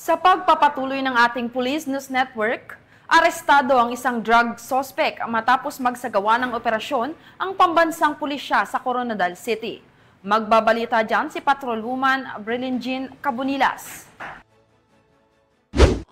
Sa pagpapatuloy ng ating Police News Network, arestado ang isang drug suspect matapos magsagawa ng operasyon ang pambansang pulisya sa Coronadal City. Magbabalita dyan si Patrolwoman Brilingin Cabonilas.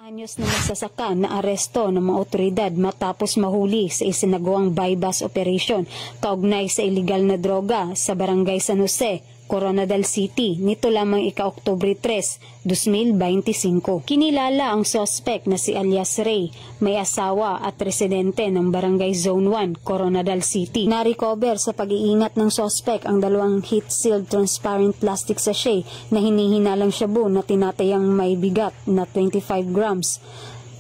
Anyos na magsasaka na aresto ng mga otoridad matapos mahuli sa isinagawang bypass operation kaugnay sa iligal na droga sa Barangay San Jose, Coronadal City, nito lamang ika-Oktubre 3, 2025. Kinilala ang suspect na si alias Ray, may asawa at residente ng Barangay Zone 1, Coronadal City. Na-recover sa pag-iingat ng suspect ang dalawang heat-sealed transparent plastic sachet na hinihinalang shabu na tinatayang may bigat na 25 grams.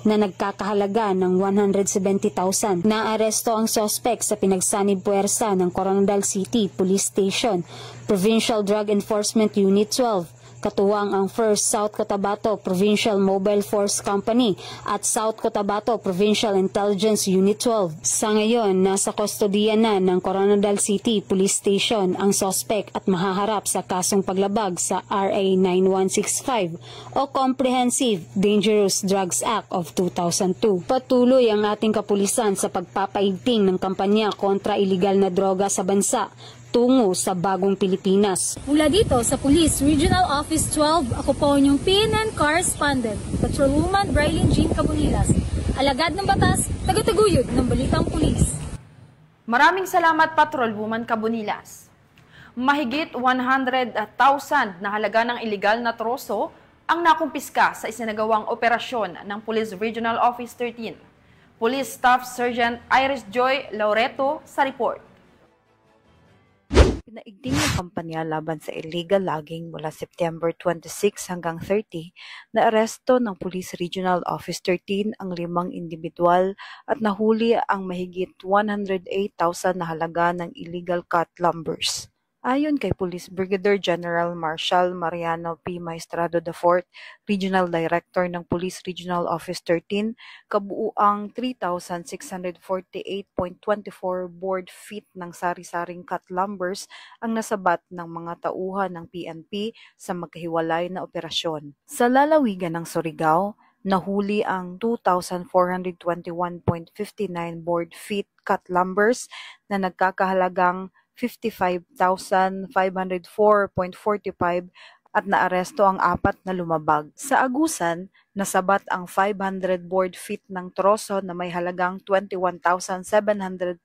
Na nagkakahalaga ng 170,000. Naaresto ang suspect sa pinagsanib puwersa ng Coronadal City Police Station, Provincial Drug Enforcement Unit 12, katuwang ang 1st South Cotabato Provincial Mobile Force Company at South Cotabato Provincial Intelligence Unit 12. Sa ngayon, nasa kustodiya na ng Coronadal City Police Station ang suspect at mahaharap sa kasong paglabag sa RA 9165 o Comprehensive Dangerous Drugs Act of 2002. Patuloy ang ating kapulisan sa pagpapaigting ng kampanya kontra iligal na droga sa bansa tungo sa bagong Pilipinas. Mula dito sa Police Regional Office 12, ako po inyong PNN Correspondent, Patrolwoman Brilingin Cabonilas, alagad ng batas, tagataguyod ng balitang pulis. Maraming salamat, Patrolwoman Cabonilas. Mahigit 100,000 na halaga ng iligal na troso ang nakumpiska sa isinagawang operasyon ng Police Regional Office 13. Police Staff Sergeant Iris Joy Laureto sa report. Pinaigting ng kampanya laban sa illegal logging mula September 26 hanggang 30 na aresto ng Police Regional Office 13 ang 5 individual at nahuli ang mahigit 108,000 na halaga ng illegal cut lumbers. Ayon kay Police Brigadier General Marshal Mariano P. Maestrado IV, Regional Director ng Police Regional Office 13, kabuuang 3,648.24 board feet ng sari-saring cut lumbers ang nasabat ng mga tauhan ng PNP sa magkahiwalay na operasyon. Sa lalawigan ng Surigao, nahuli ang 2,421.59 board feet cut lumbers na nagkakahalagang 55,504.45 at naaresto ang 4 na lumabag. Sa Agusan, nasabat ang 500 board feet ng troso na may halagang 21,700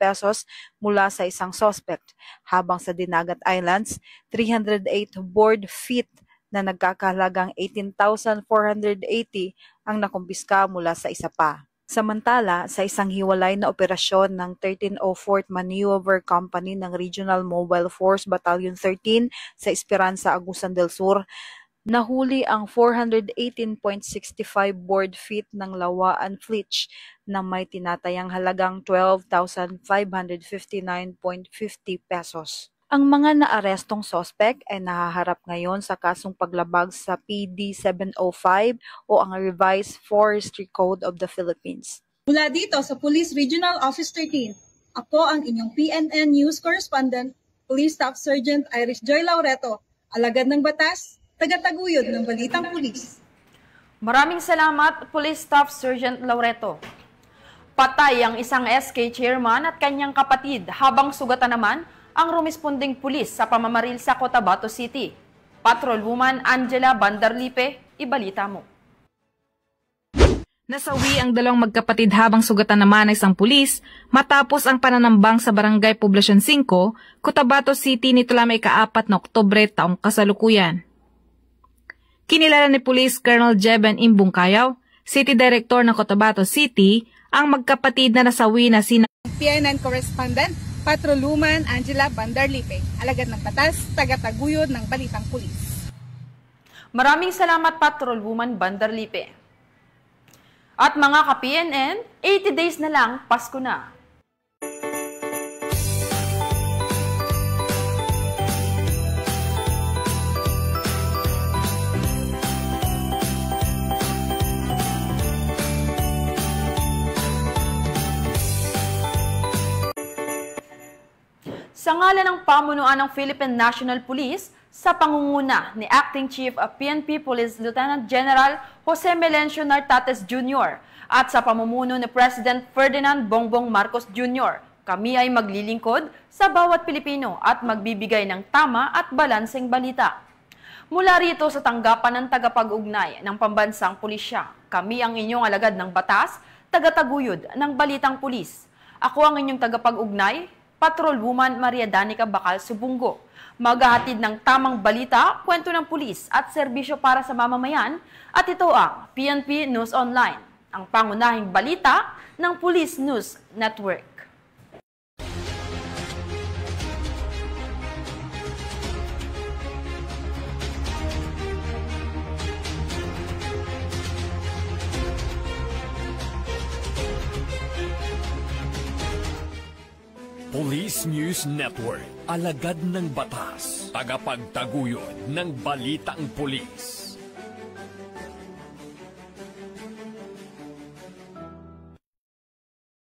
pesos mula sa isang suspect, habang sa Dinagat Islands, 308 board feet na nagkakahalagang 18,480 ang nakumpiska mula sa isa pa. Samantala, sa isang hiwalay na operasyon ng 1304th Maneuver Company ng Regional Mobile Force Battalion 13 sa Esperanza, Agusan del Sur, nahuli ang 418.65 board feet ng lawaan flitch na may tinatayang halagang 12,559.50 pesos. Ang mga naarestong suspect ay nahaharap ngayon sa kasong paglabag sa PD 705 o ang Revised Forestry Code of the Philippines. Mula dito sa Police Regional Office 13, ako ang inyong PNN News Correspondent, Police Staff Sergeant Iris Joy Laureto, alagad ng batas, tagataguyod ng balitang pulis. Maraming salamat, Police Staff Sergeant Laureto. Patay ang isang SK chairman at kanyang kapatid habang sugatan naman ang rumisponding pulis sa pamamaril sa Cotabato City. Patrolwoman Angela Bandarlipe, ibalita mo. Nasawi ang dalawang magkapatid habang sugatan naman ng isang pulis matapos ang pananambang sa Barangay Poblacion 5, Cotabato City nito lamang ika-4 na Oktubre taong kasalukuyan. Kinilala ni Police Colonel Jeben Imbungkayaw, City Director ng Cotabato City, ang magkapatid na nasawi na sina PNN Correspondent, Patrolwoman Angela Bandarlipe, alagad ng batas, tagataguyod ng balitang pulis. Maraming salamat, Patrolwoman Bandarlipe. At mga ka-PNN, 80 days na lang, Pasko na. Sa ngalan ng pamunuan ng Philippine National Police, sa pangunguna ni Acting Chief of PNP Police Lieutenant General Jose Melencio Nartates Jr. at sa pamumuno ni President Ferdinand Bongbong Marcos Jr., kami ay maglilingkod sa bawat Pilipino at magbibigay ng tama at balanseng balita. Mula rito sa tanggapan ng tagapag-ugnay ng pambansang pulisya, kami ang inyong alagad ng batas, tagataguyod ng balitang pulis. Ako ang inyong tagapag-ugnay, Patrolwoman Maria Danica Bacal Subungo. Maghahatid ng tamang balita, kwento ng pulis at serbisyo para sa mamamayan, at ito ang PNP News Online, ang pangunahing balita ng Police News Network. Police News Network, alagad ng batas, tagapagtaguyod ng balitang pulis.